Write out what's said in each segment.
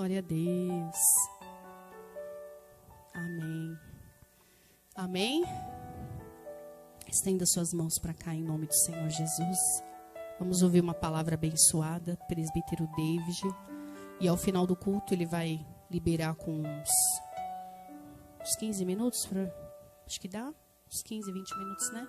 Glória a Deus. Amém. Amém. Estenda suas mãos para cá em nome do Senhor Jesus. Vamos ouvir uma palavra abençoada, presbítero David. E ao final do culto ele vai liberar com uns 15 minutos. Acho que dá uns 15, 20 minutos, né?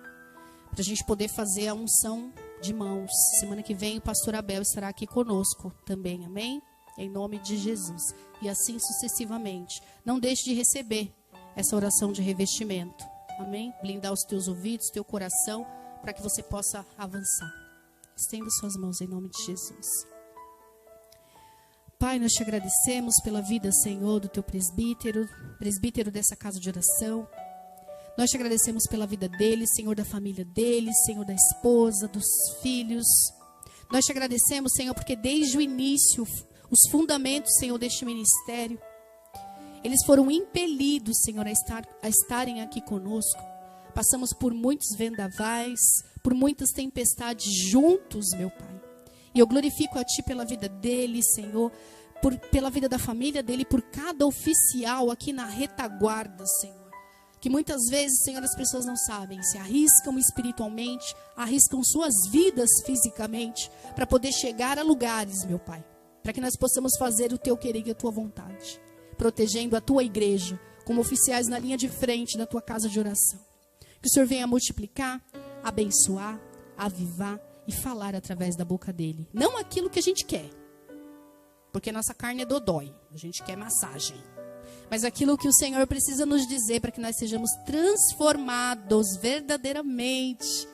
Para a gente poder fazer a unção de mãos. Semana que vem o pastor Abel estará aqui conosco também, amém? Em nome de Jesus. E assim sucessivamente. Não deixe de receber essa oração de revestimento, amém? Blindar os teus ouvidos, teu coração, para que você possa avançar. Estenda suas mãos em nome de Jesus. Pai, nós te agradecemos pela vida, Senhor, do teu presbítero dessa casa de oração. Nós te agradecemos pela vida dele, Senhor, da família dele, Senhor, da esposa, dos filhos. Nós te agradecemos, Senhor, porque desde o início, os fundamentos, Senhor, deste ministério, eles foram impelidos, Senhor, a estarem aqui conosco. Passamos por muitos vendavais, por muitas tempestades juntos, meu Pai. E eu glorifico a Ti pela vida dele, Senhor, pela vida da família dele, por cada oficial aqui na retaguarda, Senhor. Que muitas vezes, Senhor, as pessoas não sabem, se arriscam espiritualmente, arriscam suas vidas fisicamente, para poder chegar a lugares, meu Pai. Para que nós possamos fazer o Teu querer e a Tua vontade. Protegendo a Tua igreja, como oficiais na linha de frente da Tua casa de oração. Que o Senhor venha multiplicar, abençoar, avivar e falar através da boca dele. Não aquilo que a gente quer. Porque nossa carne é dodói. A gente quer massagem. Mas aquilo que o Senhor precisa nos dizer para que nós sejamos transformados verdadeiramente.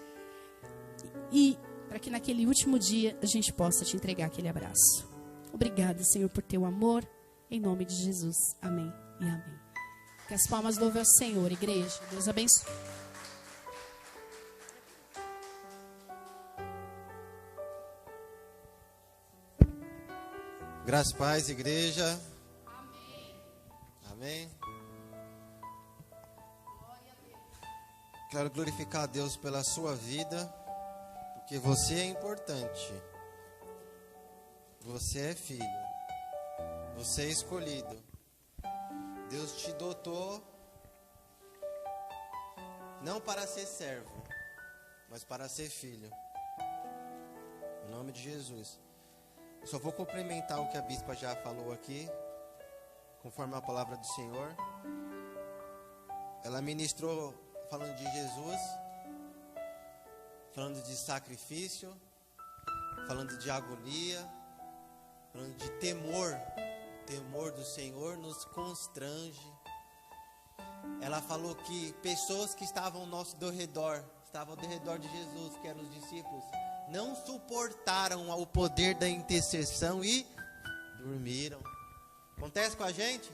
E para que naquele último dia a gente possa te entregar aquele abraço. Obrigada, Senhor, por teu amor. Em nome de Jesus. Amém e amém. Que as palmas louvem ao Senhor, igreja. Deus abençoe. Graças e paz, igreja. Amém. Quero glorificar a Deus pela sua vida, porque você é importante. Você é filho. Você é escolhido. Deus te dotou não para ser servo, mas para ser filho. Em nome de Jesus. Eu só vou complementar o que a bispa já falou aqui, conforme a palavra do Senhor. Ela ministrou falando de Jesus, falando de sacrifício, falando de agonia, falando de temor. O temor do Senhor nos constrange. Ela falou que pessoas que estavam ao nosso redor, estavam ao redor de Jesus, que eram os discípulos, não suportaram o poder da intercessão e dormiram. Acontece com a gente?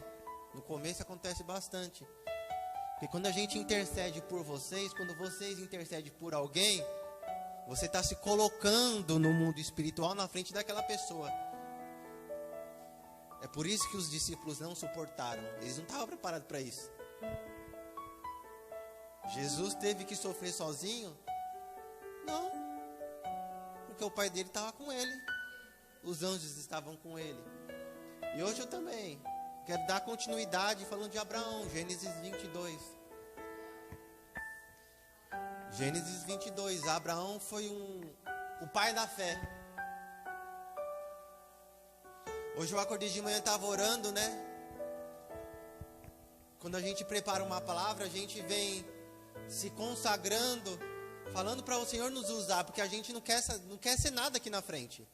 No começo acontece bastante. Porque quando a gente intercede por vocês, quando vocês intercedem por alguém, você está se colocando no mundo espiritual na frente daquela pessoa. É por isso que os discípulos não suportaram. Eles não estavam preparados para isso. Jesus teve que sofrer sozinho? Não. Porque o pai dele estava com ele. Os anjos estavam com ele. E hoje eu também quero dar continuidade falando de Abraão, Gênesis 22. Gênesis 22, Abraão foi o pai da fé. Hoje eu acordei de manhã e estava orando, né? Quando a gente prepara uma palavra, a gente vem se consagrando, falando para o Senhor nos usar, porque a gente não quer ser nada aqui na frente.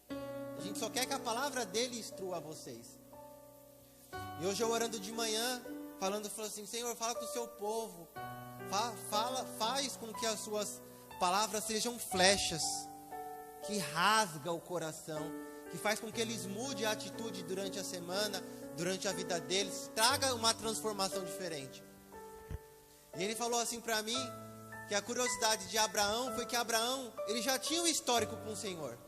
A gente só quer que a palavra dele instrua vocês. E hoje eu orando de manhã, falando assim, Senhor, fala com o seu povo. Faz com que as suas palavras sejam flechas, que rasga o coração, que faz com que eles mudem a atitude durante a semana, durante a vida deles, traga uma transformação diferente. E ele falou assim para mim, que a curiosidade de Abraão foi que Abraão, ele já tinha um histórico com o Senhor.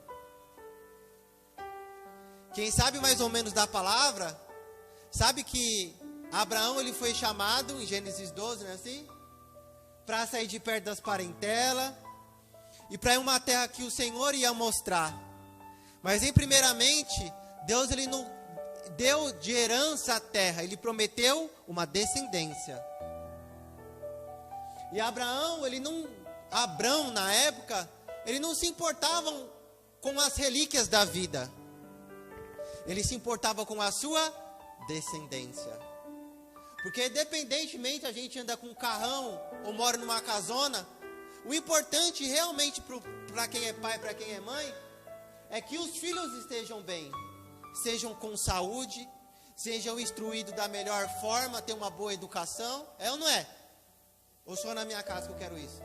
Quem sabe mais ou menos da palavra, sabe que Abraão ele foi chamado em Gênesis 12, não é assim? Para sair de perto das parentelas e para ir uma terra que o Senhor ia mostrar. Mas primeiramente, Deus ele deu de herança a terra, ele prometeu uma descendência. E Abrão, na época, ele não se importava com as relíquias da vida. Ele se importava com a sua descendência. Porque independentemente a gente anda com um carrão ou mora numa casona, o importante realmente para quem é pai, para quem é mãe, é que os filhos estejam bem, sejam com saúde, sejam instruídos da melhor forma, tenham uma boa educação, é ou não é? Ou só na minha casa que eu quero isso?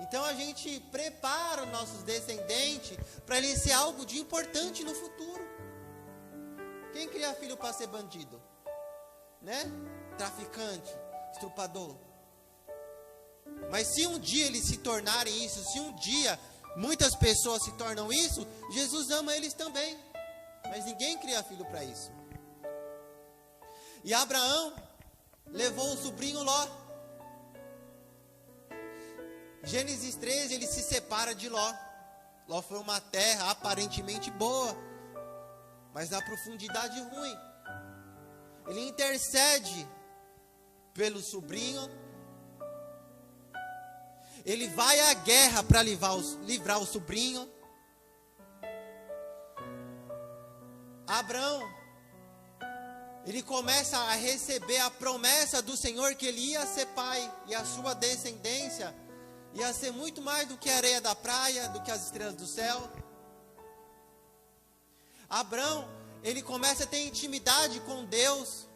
Então a gente prepara os nossos descendentes para eles ser algo de importante no futuro. Quem cria filho para ser bandido? Né? Traficante, estrupador. Mas se um dia eles se tornarem isso, se um dia muitas pessoas se tornam isso, Jesus ama eles também. Mas ninguém cria filho para isso. E Abraão levou o sobrinho Ló. Gênesis 13, ele se separa de Ló. Ló foi uma terra aparentemente boa, mas na profundidade ruim. Ele intercede pelo sobrinho. Ele vai à guerra para livrar o sobrinho. Abraão, ele começa a receber a promessa do Senhor que ele ia ser pai e a sua descendência ia ser muito mais do que a areia da praia, do que as estrelas do céu. Abraão, ele começa a ter intimidade com Deus.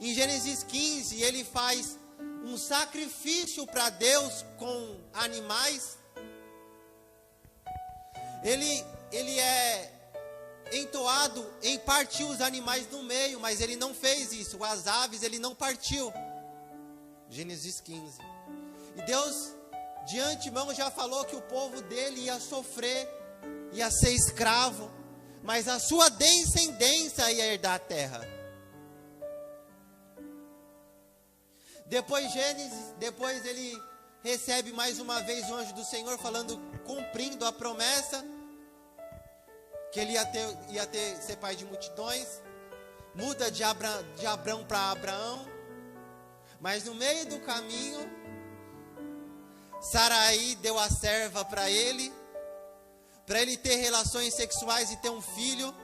Em Gênesis 15, ele faz um sacrifício para Deus com animais. Ele é entoado em partir os animais no meio, mas ele não fez isso. As aves ele não partiu. Gênesis 15. E Deus de antemão já falou que o povo dele ia sofrer, ia ser escravo, mas a sua descendência ia herdar a terra. Depois ele recebe mais uma vez o anjo do Senhor falando, cumprindo a promessa que ele ia ser pai de multidões. Muda de Abrão para Abraão, mas no meio do caminho Sarai deu a serva para ele ter relações sexuais e ter um filho.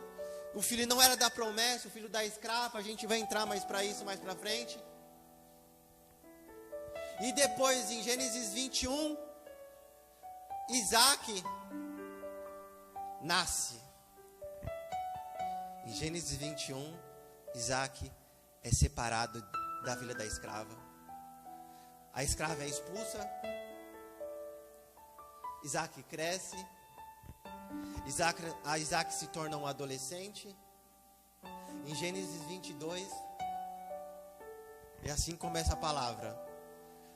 O filho não era da promessa, o filho da escrava. A gente vai entrar mais para isso mais para frente. E depois em Gênesis 21, Isaac nasce. Em Gênesis 21, Isaac é separado da filha da escrava. A escrava é expulsa. Isaac cresce. Isaac se torna um adolescente. Em Gênesis 22, e assim começa a palavra.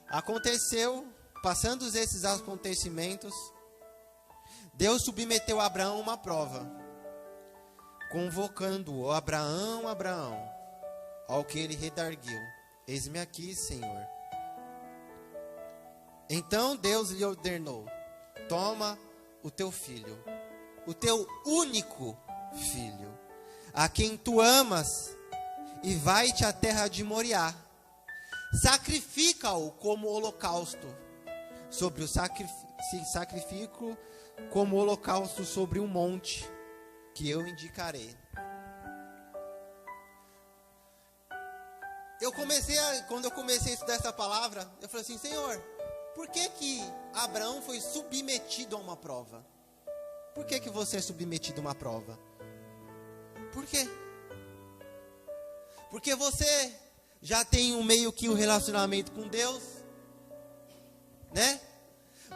Aconteceu, passando esses acontecimentos, Deus submeteu a Abraão a uma prova, convocando-o: Abraão, Abraão. Ao que ele redarguiu: Eis-me aqui, Senhor. Então Deus lhe ordenou: Toma o teu filho, o teu único filho, a quem tu amas, e vai-te à terra de Moriá. Sacrifica-o como holocausto sobre o sacrifício, como holocausto sobre um monte que eu indicarei. Quando eu comecei a estudar essa palavra, eu falei assim: Senhor, por que Abraão foi submetido a uma prova? Por que você é submetido a uma prova? Por quê? Porque você já tem meio que um relacionamento com Deus, né?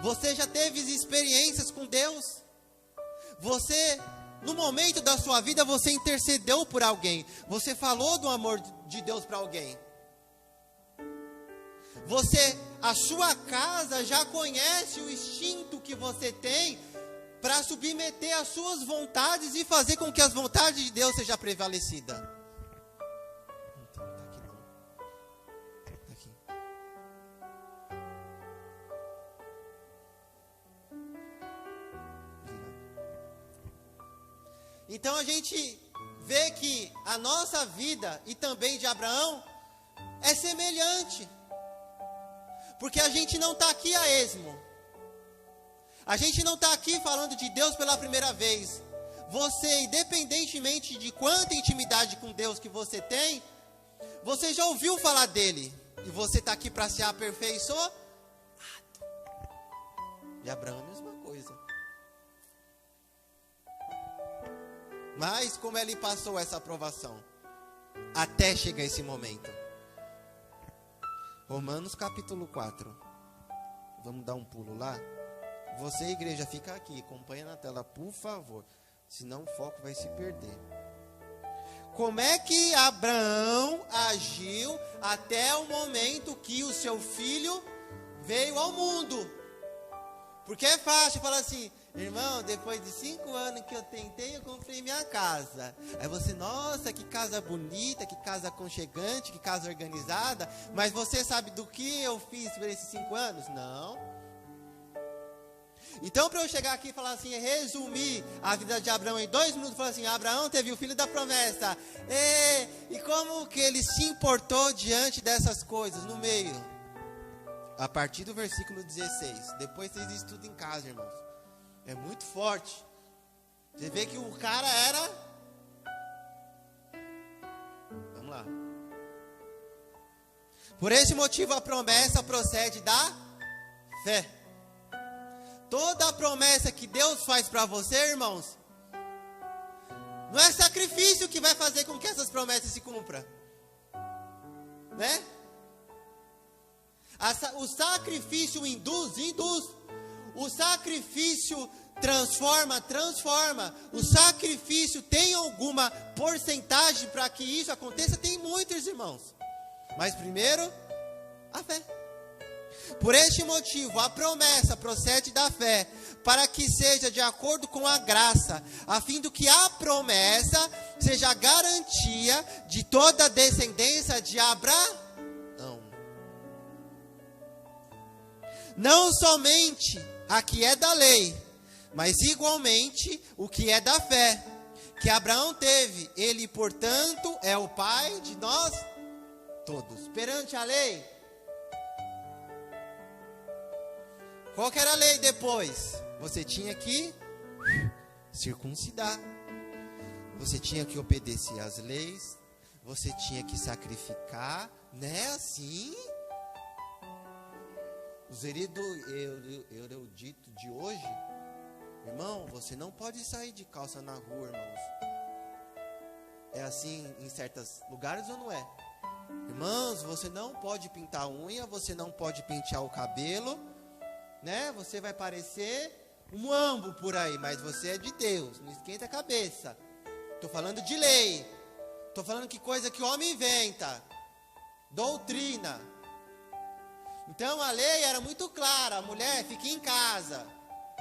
Você já teve experiências com Deus. Você, no momento da sua vida, você intercedeu por alguém. Você falou do amor de Deus para alguém. A sua casa já conhece o instinto que você tem para submeter as suas vontades e fazer com que as vontades de Deus sejam prevalecidas. Não está aqui não. Está aqui. Então a gente vê que a nossa vida e também de Abraão é semelhante. Porque a gente não está aqui a esmo. A gente não está aqui falando de Deus pela primeira vez. Você, independentemente de quanta intimidade com Deus que você tem, você já ouviu falar dele. E você está aqui para se aperfeiçoar. E Abraão é a mesma coisa. Mas como ele passou essa aprovação? Até chegar esse momento. Romanos capítulo 4. Vamos dar um pulo lá? Você, igreja, fica aqui. Acompanha na tela, por favor. Senão o foco vai se perder. Como é que Abraão agiu até o momento que o seu filho veio ao mundo? Porque é fácil falar assim, irmão, depois de 5 anos que eu tentei, eu comprei minha casa. Aí você, nossa, que casa bonita, que casa aconchegante, que casa organizada. Mas você sabe do que eu fiz por esses 5 anos? Não. Então, para eu chegar aqui e falar assim, resumir a vida de Abraão em 2 minutos, falar assim, Abraão teve o filho da promessa. E como que ele se importou diante dessas coisas, no meio? A partir do versículo 16. Depois vocês estudam em casa, irmãos. É muito forte. Você vê que o cara era... Vamos lá. Por esse motivo a promessa procede da fé. Toda a promessa que Deus faz para você, irmãos, não é sacrifício que vai fazer com que essas promessas se cumpram. Né? O sacrifício induz. O sacrifício transforma. O sacrifício tem alguma porcentagem para que isso aconteça? Tem muitos, irmãos. Mas primeiro, a fé. Por este motivo, a promessa procede da fé, para que seja de acordo com a graça, a fim de que a promessa seja a garantia de toda a descendência de Abraão. Não somente a que é da lei, mas igualmente o que é da fé, que Abraão teve. Ele, portanto, é o pai de nós todos. Perante a lei, qual que era a lei depois? Você tinha que circuncidar. Você tinha que obedecer às leis. Você tinha que sacrificar. Né? Assim. Os eruditos de hoje, irmão, você não pode sair de calça na rua, irmãos. É assim em certos lugares ou não é? Irmãos, você não pode pintar a unha. Você não pode pentear o cabelo. Né? Você vai parecer um muambo por aí, mas você é de Deus, não esquenta a cabeça. Estou falando de lei. Estou falando que coisa que o homem inventa. Doutrina. Então a lei era muito clara. A mulher fica em casa,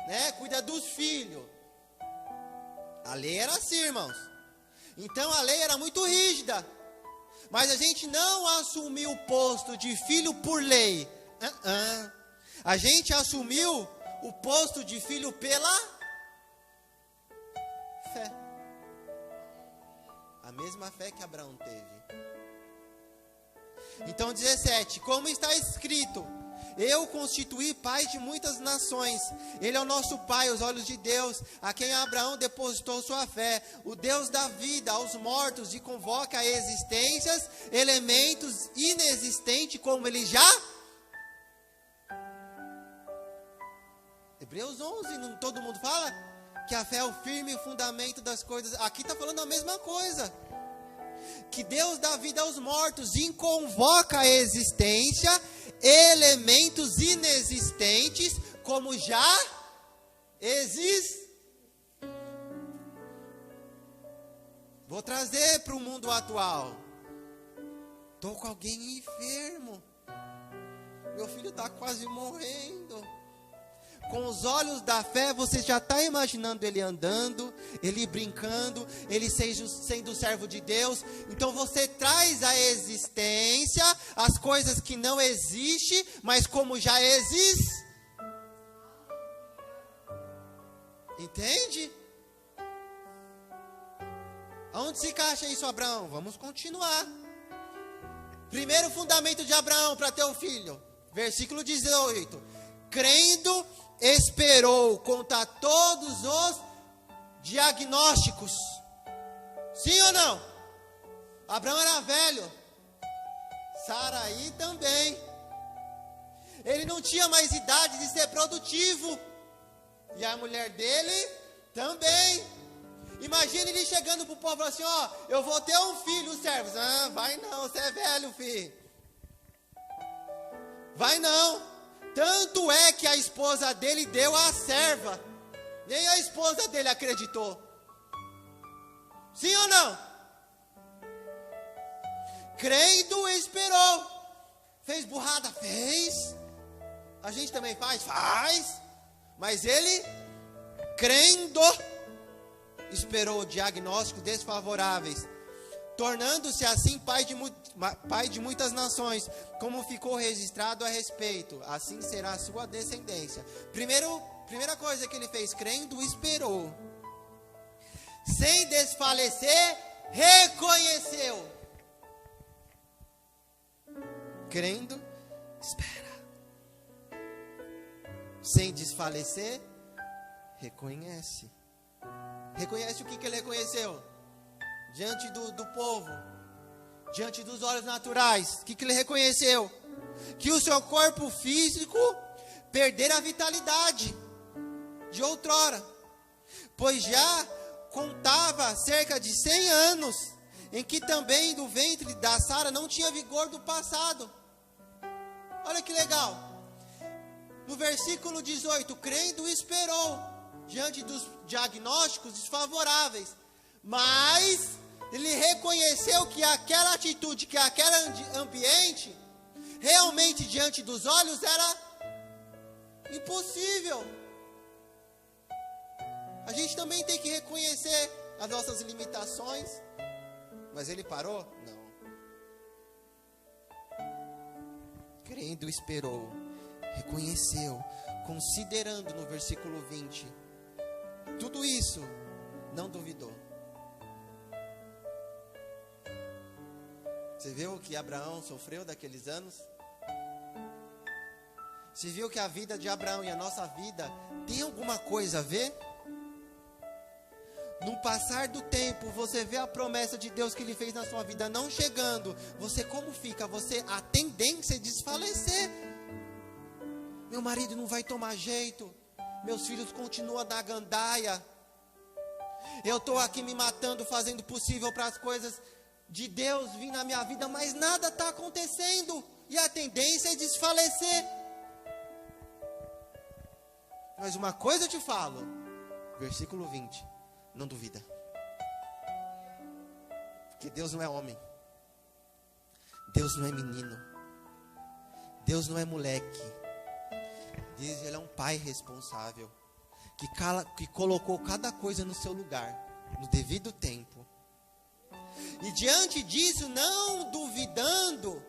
né? Cuida dos filhos. A lei era assim, irmãos. Então a lei era muito rígida. Mas a gente não assumiu o posto de filho por lei. A gente assumiu o posto de filho pela fé. A mesma fé que Abraão teve. Então 17, como está escrito, eu constituí pai de muitas nações. Ele é o nosso pai, os olhos de Deus, a quem Abraão depositou sua fé. O Deus dá vida aos mortos e convoca a existências, elementos inexistentes como ele já... Hebreus 11, não todo mundo fala que a fé é o firme fundamento das coisas. Aqui está falando a mesma coisa. Que Deus dá vida aos mortos e convoca a existência elementos inexistentes como já existem. Vou trazer para o mundo atual. Estou com alguém enfermo. Meu filho está quase morrendo. Com os olhos da fé, você já está imaginando ele andando, ele brincando, ele sendo servo de Deus. Então você traz à existência as coisas que não existem, mas como já existem. Entende? Aonde se encaixa isso, Abraão? Vamos continuar. Primeiro fundamento de Abraão para ter um filho. Versículo 18. Crendo, esperou contra todos os diagnósticos. Sim ou não? Abraão era velho. Saraí também. Ele não tinha mais idade de ser produtivo. E a mulher dele também. Imagina ele chegando pro povo assim, ó, eu vou ter um filho, os servos. Ah, vai não, você é velho, filho. Vai não. Tanto é que a esposa dele deu a serva. Nem a esposa dele acreditou. Sim ou não? Crendo, esperou. Fez burrada? Fez. A gente também faz? Faz. Mas ele, crendo, esperou diagnósticos desfavoráveis, tornando-se assim pai de muitas nações, como ficou registrado a respeito. Assim será a sua descendência. Primeira coisa que ele fez, crendo, esperou. Sem desfalecer, reconheceu. Crendo, espera. Sem desfalecer, reconhece. Reconhece o que ele reconheceu? Diante do povo, diante dos olhos naturais, o que ele reconheceu? Que o seu corpo físico perdera a vitalidade de outrora, pois já contava cerca de 100 anos, em que também do ventre da Sara não tinha vigor do passado. Olha que legal. No versículo 18, crendo, esperou diante dos diagnósticos desfavoráveis, mas ele reconheceu que aquela atitude, que aquele ambiente, realmente diante dos olhos era impossível. A gente também tem que reconhecer as nossas limitações, mas ele parou? Não. Crendo, esperou, reconheceu, considerando no versículo 20, tudo isso, não duvidou. Você viu o que Abraão sofreu daqueles anos? Você viu que a vida de Abraão e a nossa vida tem alguma coisa a ver? No passar do tempo, você vê a promessa de Deus que Ele fez na sua vida não chegando. Você como fica? A tendência é desfalecer. Meu marido não vai tomar jeito. Meus filhos continuam na gandaia. Eu estou aqui me matando, fazendo o possível para as coisas de Deus vir na minha vida, mas nada está acontecendo. E a tendência é desfalecer. Mas uma coisa eu te falo. Versículo 20. Não duvida. Porque Deus não é homem. Deus não é menino. Deus não é moleque. Deus, Ele é um pai responsável. Que colocou cada coisa no seu lugar. No devido tempo. E diante disso, não duvidando.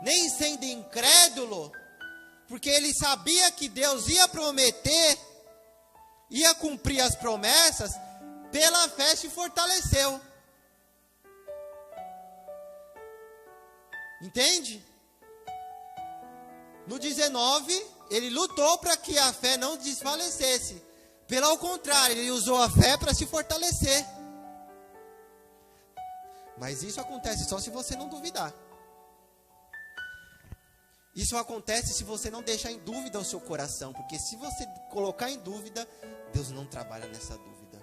Nem sendo incrédulo. Porque ele sabia que Deus ia prometer. Ia cumprir as promessas. Pela fé se fortaleceu. Entende? No 19, ele lutou para que a fé não desfalecesse. Pelo contrário, ele usou a fé para se fortalecer. Mas isso acontece só se você não duvidar. Isso acontece se você não deixar em dúvida o seu coração. Porque se você colocar em dúvida, Deus não trabalha nessa dúvida.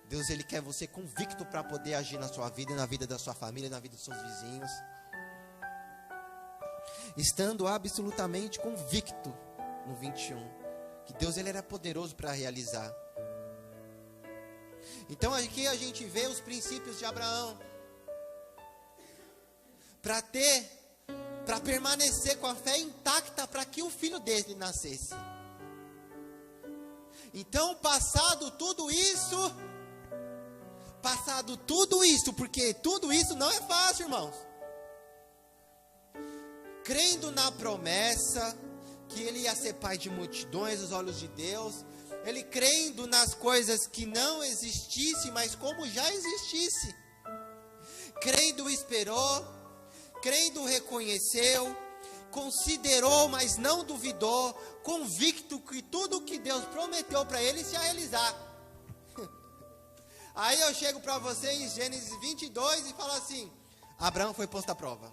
Deus, Ele quer você convicto para poder agir na sua vida, na vida da sua família, na vida dos seus vizinhos. Estando absolutamente convicto, no 21, que Deus, Ele era poderoso para realizar. Então aqui a gente vê os princípios de Abraão. Para permanecer com a fé intacta para que o filho dele nascesse. Então, passado tudo isso, porque tudo isso não é fácil, irmãos. Crendo na promessa que ele ia ser pai de multidões aos olhos de Deus, Ele crendo nas coisas que não existissem, mas como já existisse. Crendo esperou, crendo reconheceu, considerou, mas não duvidou, convicto que tudo que Deus prometeu para ele se ia realizar. Aí eu chego para você em Gênesis 22 e falo assim: Abraão foi posto à prova.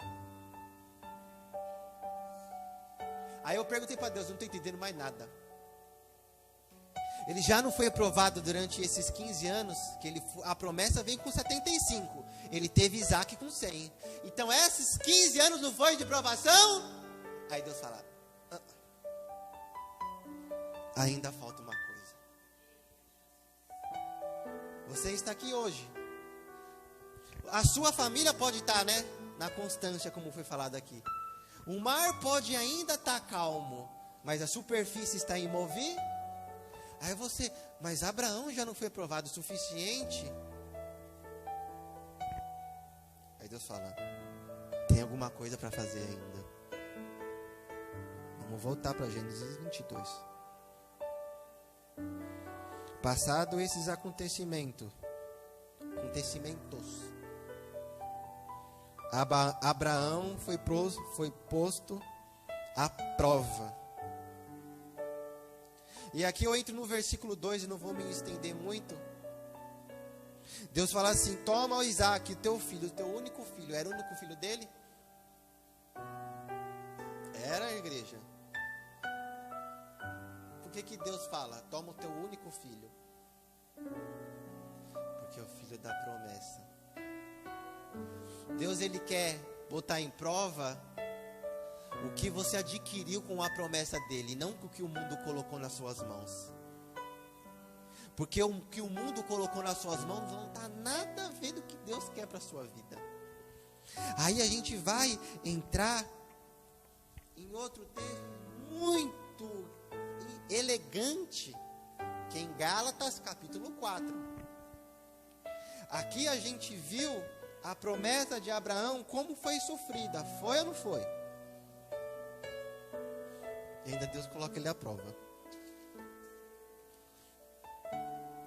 Aí eu perguntei para Deus, não estou entendendo mais nada. Ele já não foi aprovado durante esses 15 anos, que a promessa veio com 75. Ele teve Isaac com 100. Então esses 15 anos não foi de provação? Aí Deus fala: ainda falta uma coisa. Você está aqui hoje. A sua família pode estar, né, na constância, como foi falado aqui. O mar pode ainda estar calmo, mas a superfície está imovível. Aí você, mas Abraão já não foi provado o suficiente? Aí Deus fala: tem alguma coisa para fazer ainda. Vamos voltar para Gênesis 22. Passado esses acontecimentos, Abraão foi posto à prova. E aqui eu entro no versículo 2 e não vou me estender muito. Deus fala assim: toma o Isaac, teu filho, teu único filho. Era o único filho dele? Era, a igreja. Por que Deus fala: toma o teu único filho? Porque é o filho da promessa. Deus, ele quer botar em prova o que você adquiriu com a promessa dele, e não o que o mundo colocou nas suas mãos. Porque o que o mundo colocou nas suas mãos não está nada a ver do que Deus quer para a sua vida. Aí a gente vai entrar em outro texto muito elegante, que é em Gálatas capítulo 4. Aqui a gente viu a promessa de Abraão, como foi sofrida. Foi ou não foi? E ainda Deus coloca ele à prova.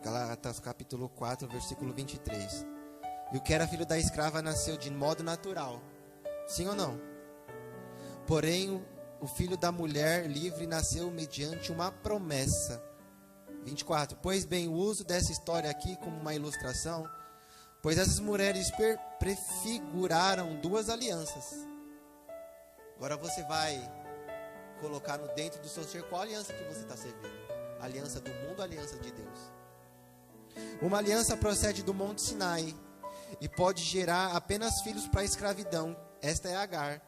Gálatas capítulo 4, versículo 23. E o que era filho da escrava nasceu de modo natural. Sim ou não? Porém, o filho da mulher livre nasceu mediante uma promessa. 24. Pois bem, o uso dessa história aqui como uma ilustração, pois essas mulheres prefiguraram duas alianças. Agora você vai colocar no dentro do seu ser qual aliança que você está servindo. A aliança do mundo, a aliança de Deus. Uma aliança procede do Monte Sinai e pode gerar apenas filhos para a escravidão. Esta é Agar.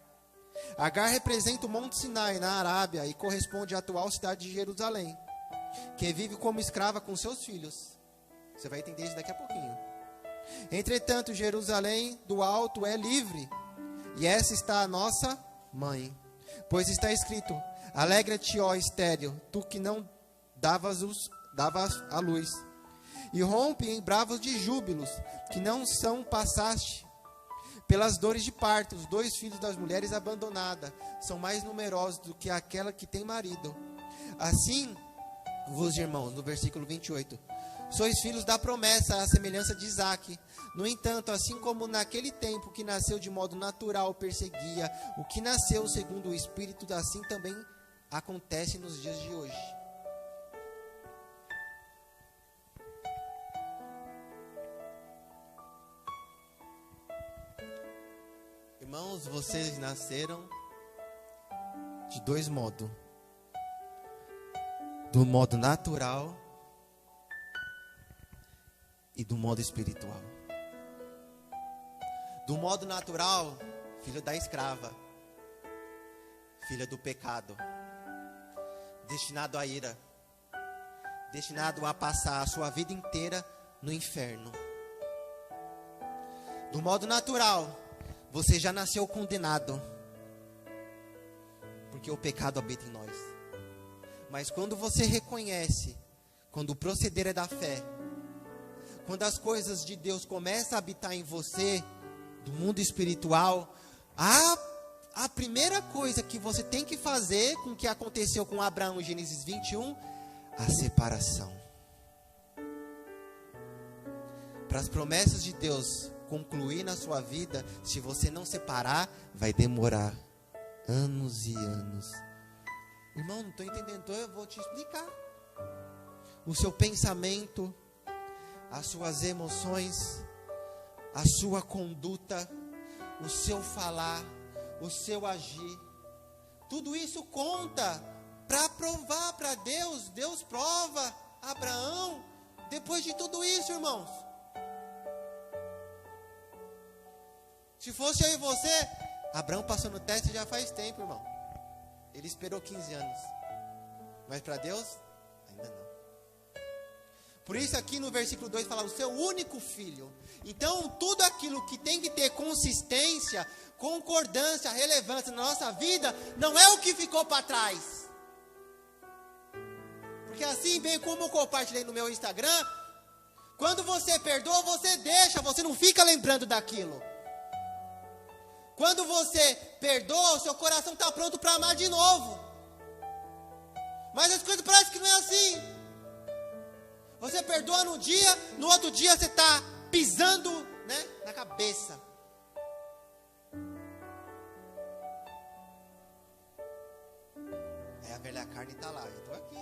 Agar representa o Monte Sinai na Arábia e corresponde à atual cidade de Jerusalém, que vive como escrava com seus filhos. Você vai entender isso daqui a pouquinho. Entretanto, Jerusalém do alto é livre, e essa está a nossa mãe. Pois está escrito: alegra-te, ó estéril, tu que não davas a luz, e rompe em bravos de júbilos, que não são passaste pelas dores de parto. Os 2 filhos das mulheres abandonadas são mais numerosos do que aquela que tem marido. Assim, vos irmãos, no versículo 28, sois filhos da promessa, à semelhança de Isaac. No entanto, assim como naquele tempo que nasceu de modo natural perseguia o que nasceu segundo o Espírito, assim também acontece nos dias de hoje. Irmãos, vocês nasceram de 2 modos. Do modo natural e do modo espiritual. Do modo natural, filho da escrava, filha do pecado, destinado à ira, destinado a passar a sua vida inteira no inferno. Do modo natural, você já nasceu condenado, porque o pecado habita em nós. Mas quando você reconhece, quando o proceder é da fé, quando as coisas de Deus começam a habitar em você, do mundo espiritual, a primeira coisa que você tem que fazer com o que aconteceu com Abraão em Gênesis 21, a separação. Para as promessas de Deus concluir na sua vida, se você não separar, vai demorar anos e anos. Irmão, não estou entendendo, então eu vou te explicar. O seu pensamento, as suas emoções, a sua conduta, o seu falar, o seu agir, tudo isso conta para provar para Deus. Deus prova Abraão depois de tudo isso, irmãos. Se fosse eu e você, Abraão passou no teste já faz tempo, irmão. Ele esperou 15 anos. Mas para Deus, ainda não. Por isso aqui no versículo 2 fala o seu único filho. Então tudo aquilo que tem que ter consistência, concordância, relevância na nossa vida, não é o que ficou para trás. Porque assim, bem como eu compartilhei no meu Instagram, quando você perdoa, você deixa, você não fica lembrando daquilo. Quando você perdoa, o seu coração está pronto para amar de novo. Mas as coisas parecem que não é assim. Você perdoa num dia, no outro dia você está pisando, né, na cabeça. Aí a velha carne está lá, eu estou aqui.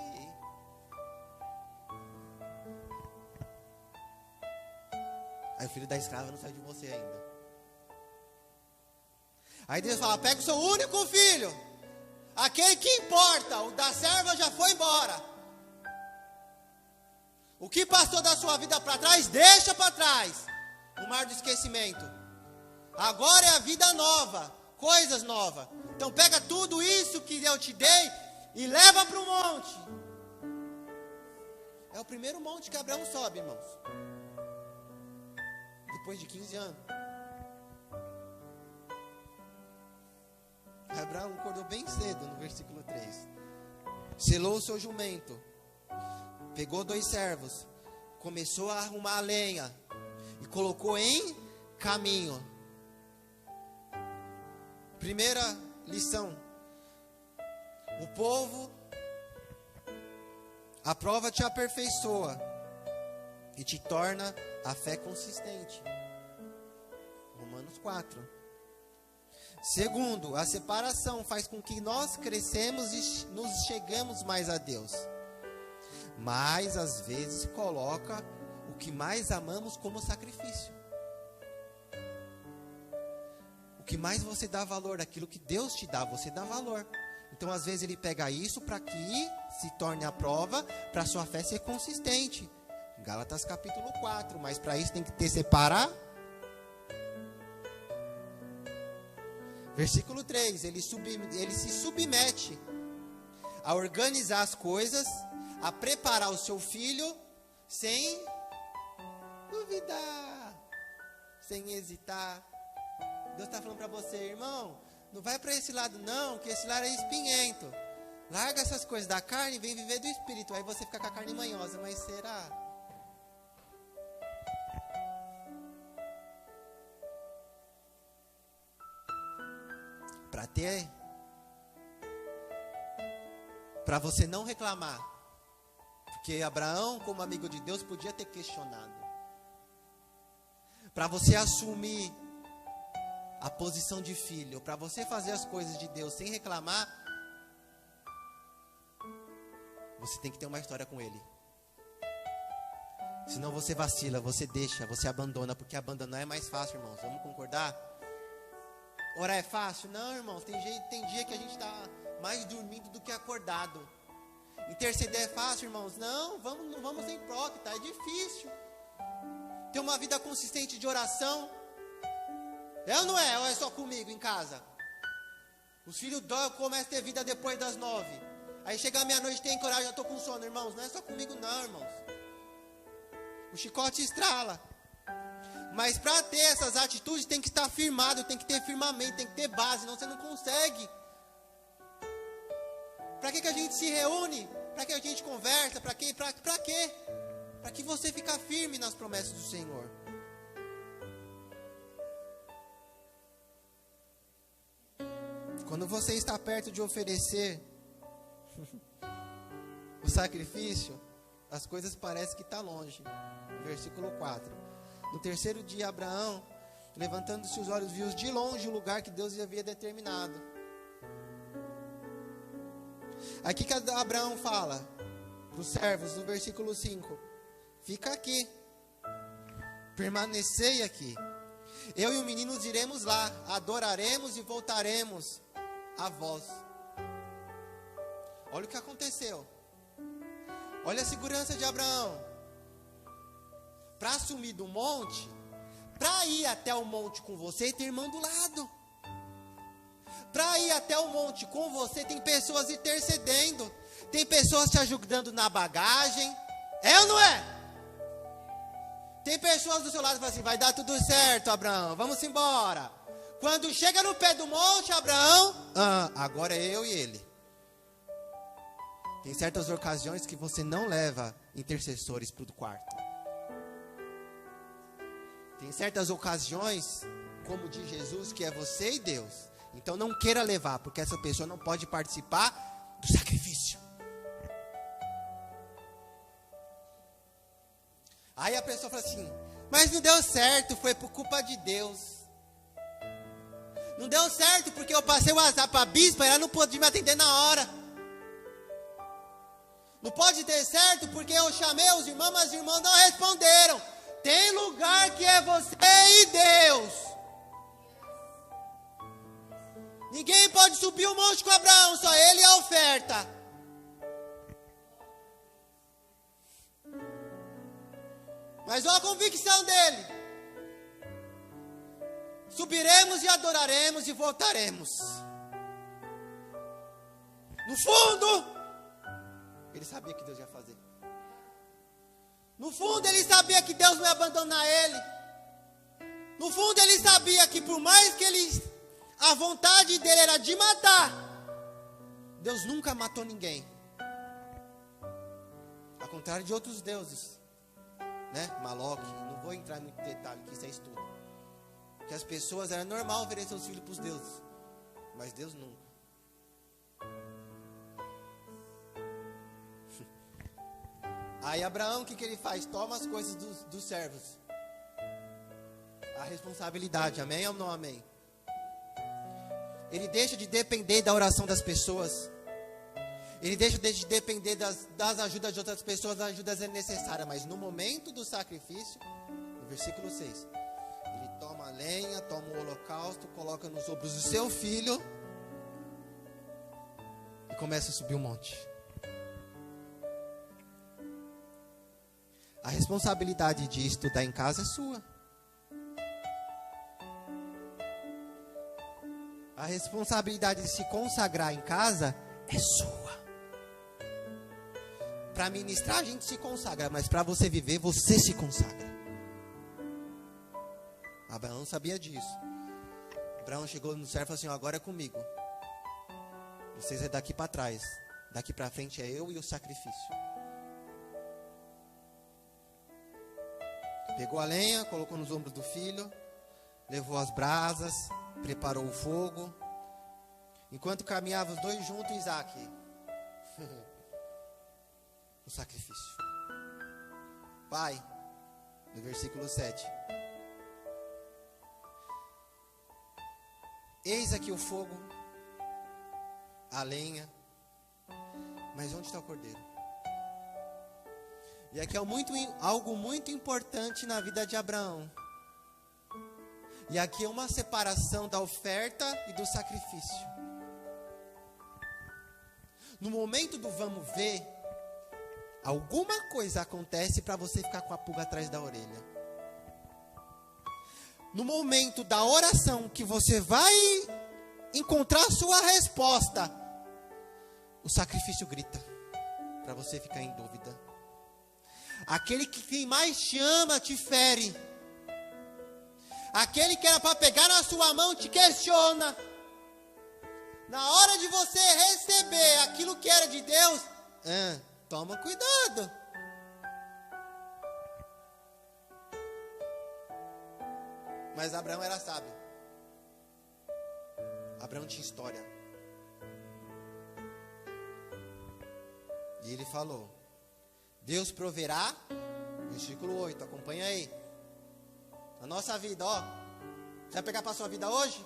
Aí o filho da escrava não sai de você ainda. Aí Deus fala, pega o seu único filho, aquele que importa, o da serva já foi embora. O que passou da sua vida para trás, deixa para trás, no mar do esquecimento. Agora é a vida nova, coisas novas. Então pega tudo isso que eu te dei e leva para o monte. É o primeiro monte que Abraão sobe, irmãos. Depois de 15 anos. Abraão acordou bem cedo, no versículo 3. Selou o seu jumento. Pegou 2 servos. Começou a arrumar a lenha. E colocou em caminho. Primeira lição. O povo, a prova te aperfeiçoa. E te torna a fé consistente. Romanos 4. Segundo, a separação faz com que nós crescemos e nos chegamos mais a Deus. Mas às vezes coloca o que mais amamos como sacrifício. O que mais você dá valor, aquilo que Deus te dá, você dá valor. Então às vezes ele pega isso para que se torne a prova, para a sua fé ser consistente. Gálatas capítulo 4, mas para isso tem que ter separar. Versículo 3, ele se submete a organizar as coisas, a preparar o seu filho, sem duvidar, sem hesitar. Deus está falando para você, irmão, não vai para esse lado não, que esse lado é espinhento. Larga essas coisas da carne e vem viver do Espírito. Aí você fica com a carne manhosa, mas será? Para você não reclamar, porque Abraão, como amigo de Deus, podia ter questionado. Para você assumir a posição de filho, para você fazer as coisas de Deus sem reclamar, você tem que ter uma história com Ele. Senão você vacila, você deixa, você abandona, porque abandonar é mais fácil, irmãos. Vamos concordar? Orar é fácil? Não, irmãos, tem dia que a gente está mais dormindo do que acordado. Interceder é fácil, irmãos? Não vamos ser hipócritas, é difícil. Ter uma vida consistente de oração. É ou não é? Ou é só comigo em casa? Os filhos começam a ter vida depois das 9. Aí chega a meia-noite, tem coragem, já estou com sono, irmãos. Não é só comigo não, irmãos. O chicote estrala. Mas para ter essas atitudes tem que estar firmado, tem que ter firmamento, tem que ter base, senão você não consegue. Para que a gente se reúne? Para que a gente conversa? Para quê? Para quê? Para que você fique firme nas promessas do Senhor. Quando você está perto de oferecer o sacrifício, as coisas parecem que estão longe. Versículo 4. No terceiro dia, Abraão, levantando-se os olhos, viu de longe o lugar que Deus havia determinado. Aqui que Abraão fala para os servos, no versículo 5. Fica aqui. Permanecei aqui. Eu e o menino iremos lá, adoraremos e voltaremos a vós. Olha o que aconteceu. Olha a segurança de Abraão. Para subir do monte, para ir até o monte com você, tem irmão do lado. Para ir até o monte com você, tem pessoas intercedendo. Tem pessoas te ajudando na bagagem. É ou não é? Tem pessoas do seu lado que falam assim, vai dar tudo certo, Abraão, vamos embora. Quando chega no pé do monte, Abraão, agora é eu e ele. Tem certas ocasiões que você não leva intercessores para o quarto. Tem certas ocasiões, como de Jesus, que é você e Deus. Então não queira levar, porque essa pessoa não pode participar do sacrifício. Aí a pessoa fala assim, mas não deu certo, foi por culpa de Deus. Não deu certo porque eu passei o WhatsApp para a bispa e ela não pôde me atender na hora. Não pode ter certo porque eu chamei os irmãos, mas os irmãos não responderam. Tem lugar que é você e Deus. Ninguém pode subir o monte com Abraão, só ele e a oferta. Mas olha a convicção dele. Subiremos e adoraremos e voltaremos. No fundo, ele sabia que Deus ia fazer. No fundo, ele sabia que Deus não ia abandonar ele. No fundo, ele sabia que por mais que a vontade dele era de matar, Deus nunca matou ninguém. Ao contrário de outros deuses. Maloque, não vou entrar em muito detalhe, que isso é estudo. Que as pessoas, era normal oferecer os filhos para os deuses, mas Deus nunca. Aí Abraão, o que ele faz? Toma as coisas dos servos. A responsabilidade, amém ou não amém? Ele deixa de depender da oração das pessoas. Ele deixa de depender das ajudas de outras pessoas. As ajudas é necessária, mas no momento do sacrifício, no versículo 6, ele toma a lenha, toma o holocausto, coloca nos ombros do seu filho e começa a subir o monte. A responsabilidade de estudar em casa é sua. A responsabilidade de se consagrar em casa é sua. Para ministrar a gente se consagra, mas para você viver, você se consagra. Abraão sabia disso. Abraão chegou no servo e falou assim, agora é comigo. Vocês é daqui para trás. Daqui para frente é eu e o sacrifício. Pegou a lenha, colocou nos ombros do filho, levou as brasas, preparou o fogo. Enquanto caminhavam os dois juntos, Isaac, o sacrifício. Pai, no versículo 7. Eis aqui o fogo, a lenha, mas onde está o cordeiro? E aqui é algo muito importante na vida de Abraão. E aqui é uma separação da oferta e do sacrifício. No momento do vamos ver, alguma coisa acontece para você ficar com a pulga atrás da orelha. No momento da oração que você vai encontrar a sua resposta, o sacrifício grita para você ficar em dúvida. Aquele que quem mais te ama te fere. Aquele que era para pegar na sua mão te questiona. Na hora de você receber aquilo que era de Deus, toma cuidado. Mas Abraão era sábio. Abraão tinha história. E ele falou: Deus proverá, versículo 8, acompanha aí. Na nossa vida, ó. Você vai pegar para a sua vida hoje?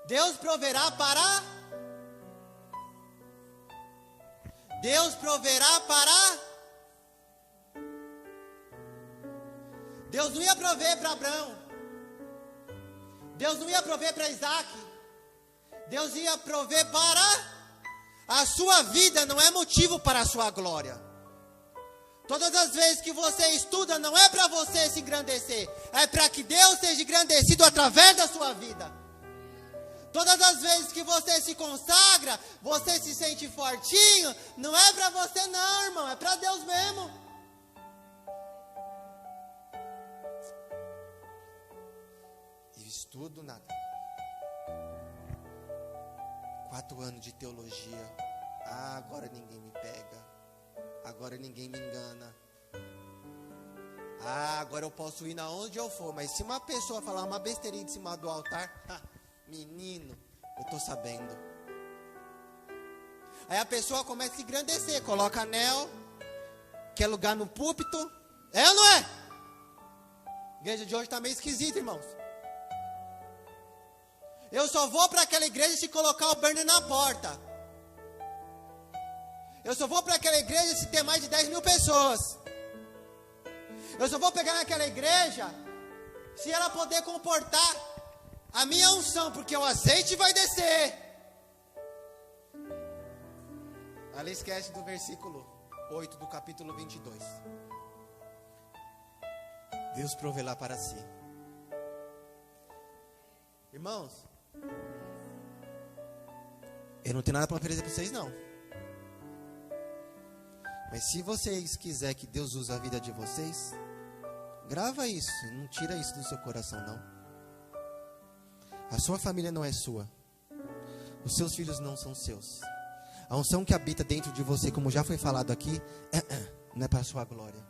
Deus proverá para... Deus proverá para... Deus não ia prover para Abraão. Deus não ia prover para Isaac. Deus ia prover para... A sua vida não é motivo para a sua glória. Todas as vezes que você estuda, não é para você se engrandecer. É para que Deus seja engrandecido através da sua vida. Todas as vezes que você se consagra, você se sente fortinho, não é para você não, irmão. É para Deus mesmo. E estudo nada. 4 anos de teologia. Ah, agora ninguém me pega. Agora ninguém me engana. Ah, agora eu posso ir na onde eu for. Mas se uma pessoa falar uma besteirinha de cima do altar, menino, eu tô sabendo. Aí a pessoa começa a se engrandecer. Coloca anel, quer lugar no púlpito. É ou não é? A igreja de hoje tá meio esquisita, irmãos. Eu só vou para aquela igreja se colocar o banner na porta. Eu só vou para aquela igreja se ter mais de 10 mil pessoas. Eu só vou pegar naquela igreja se ela poder comportar a minha unção, porque o azeite vai descer. Ela esquece do versículo 8 do capítulo 22. Deus proverá para si. Irmãos, eu não tenho nada para oferecer para vocês não. Mas se vocês quiserem que Deus use a vida de vocês, grava isso, não tira isso do seu coração não. A sua família não é sua. Os seus filhos não são seus. A unção que habita dentro de você, como já foi falado aqui, não é para a sua glória.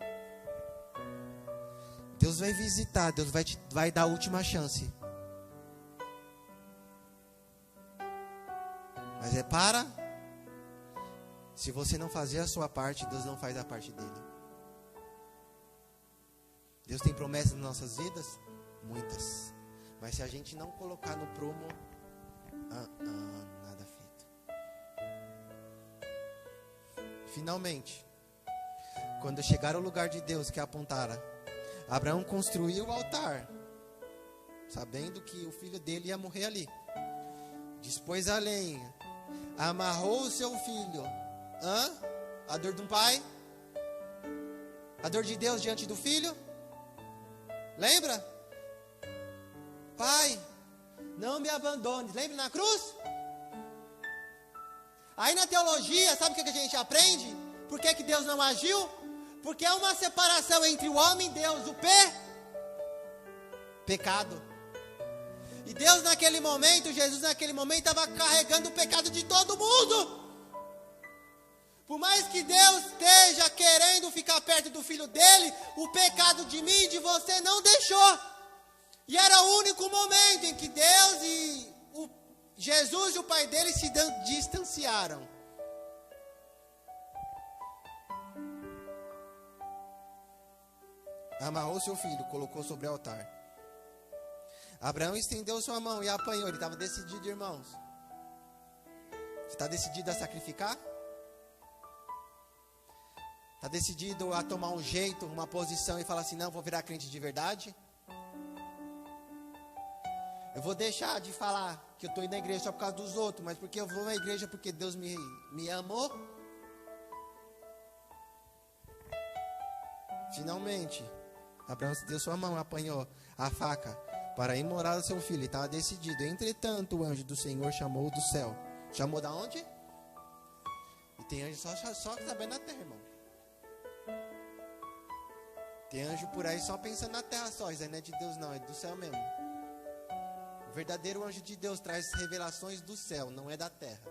Deus vai visitar, Deus vai dar a última chance. Mas é para... Se você não fazer a sua parte, Deus não faz a parte dele. Deus tem promessas nas nossas vidas? Muitas. Mas se a gente não colocar no prumo, nada feito. Finalmente, quando chegar ao lugar de Deus que apontara, Abraão construiu o altar, sabendo que o filho dele ia morrer ali. Dispôs a lenha, amarrou o seu filho. A dor de um pai? A dor de Deus diante do filho? Lembra? Pai, não me abandone. Lembra na cruz? Aí na teologia, sabe o que a gente aprende? Por que Deus não agiu? Porque é uma separação entre o homem e Deus. O pecado. E Deus naquele momento, Jesus naquele momento estava carregando o pecado de todo mundo. Por mais que Deus esteja querendo ficar perto do filho dele, o pecado de mim e de você não deixou. E era o único momento em que Deus e Jesus e o pai dele se distanciaram. Amarrou seu filho, colocou sobre o altar. Abraão estendeu sua mão e apanhou. Ele estava decidido, irmãos. Você está decidido a sacrificar? Está decidido a tomar um jeito, uma posição e falar assim, não, vou virar crente de verdade? Eu vou deixar de falar que eu estou indo na igreja só por causa dos outros, mas porque eu vou na igreja porque Deus me amou? Finalmente, Abraão deu sua mão, apanhou a faca para imolar o seu filho. Ele estava decidido. Entretanto, o anjo do Senhor chamou do céu. Chamou da onde? E tem anjo só sabendo na terra, irmão. Tem anjo por aí só pensando na terra só. Isso aí não é de Deus não, é do céu mesmo. O verdadeiro anjo de Deus traz revelações do céu, não é da terra.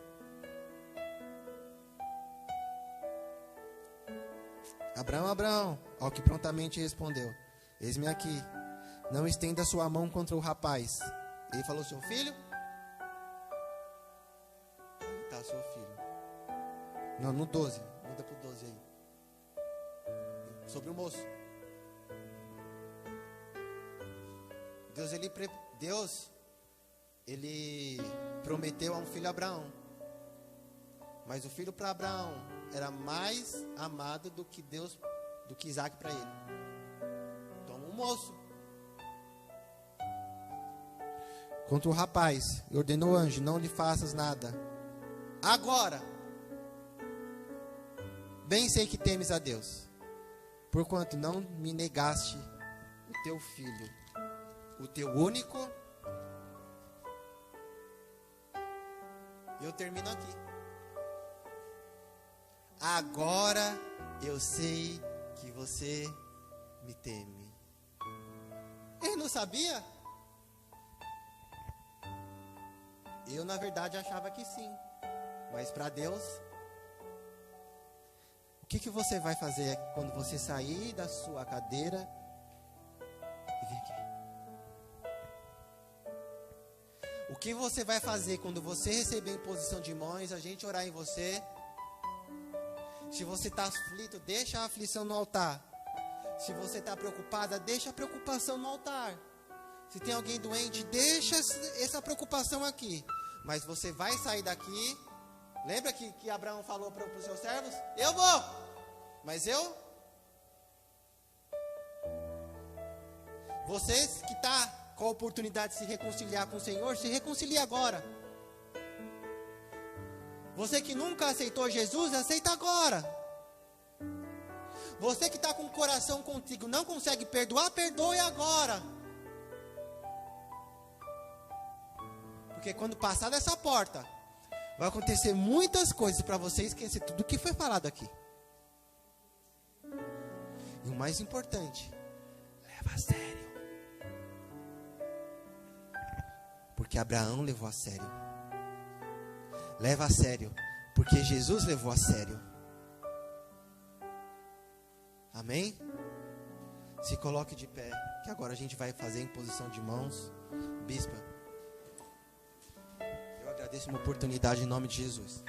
Abraão, Abraão, ao que prontamente respondeu, eis-me aqui, não estenda sua mão contra o rapaz. Ele falou, seu filho? Aí está seu filho. Não, no 12, 12 aí. Sobre o moço. Deus, ele prometeu a um filho a Abraão. Mas o filho para Abraão era mais amado do que Isaac para ele. Toma um moço. Contra o rapaz, e ordenou o anjo: não lhe faças nada. Agora, bem sei que temes a Deus, porquanto não me negaste o teu filho, o teu único. E eu termino aqui. Agora eu sei que você me teme. Ele não sabia? Eu, na verdade, achava que sim. Mas para Deus, o que você vai fazer quando você sair da sua cadeira e vir aqui? O que você vai fazer quando você receber imposição de mãos, a gente orar em você? Se você está aflito, deixa a aflição no altar. Se você está preocupada, deixa a preocupação no altar. Se tem alguém doente, deixa essa preocupação aqui. Mas você vai sair daqui. Lembra que Abraão falou para os seus servos? Eu vou, mas vocês que estão com a oportunidade de se reconciliar com o Senhor, se reconcilie agora. Você que nunca aceitou Jesus, aceita agora. Você que está com o coração contigo, não consegue perdoar, perdoe agora. Porque quando passar dessa porta, vai acontecer muitas coisas para você esquecer tudo o que foi falado aqui. E o mais importante, leva a sério. Porque Abraão levou a sério. Leva a sério, porque Jesus levou a sério. Amém? Se coloque de pé, que agora a gente vai fazer imposição de mãos. Bispa, eu agradeço uma oportunidade em nome de Jesus.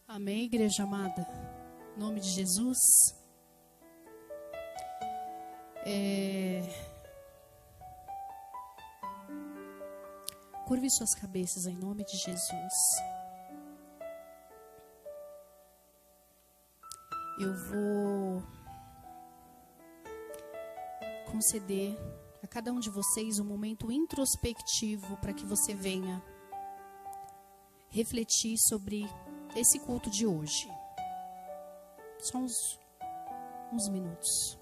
Amém, igreja amada. Em nome de Jesus. Curve suas cabeças em nome de Jesus. Eu vou conceder a cada um de vocês um momento introspectivo para que você venha refletir sobre esse culto de hoje. Só uns minutos.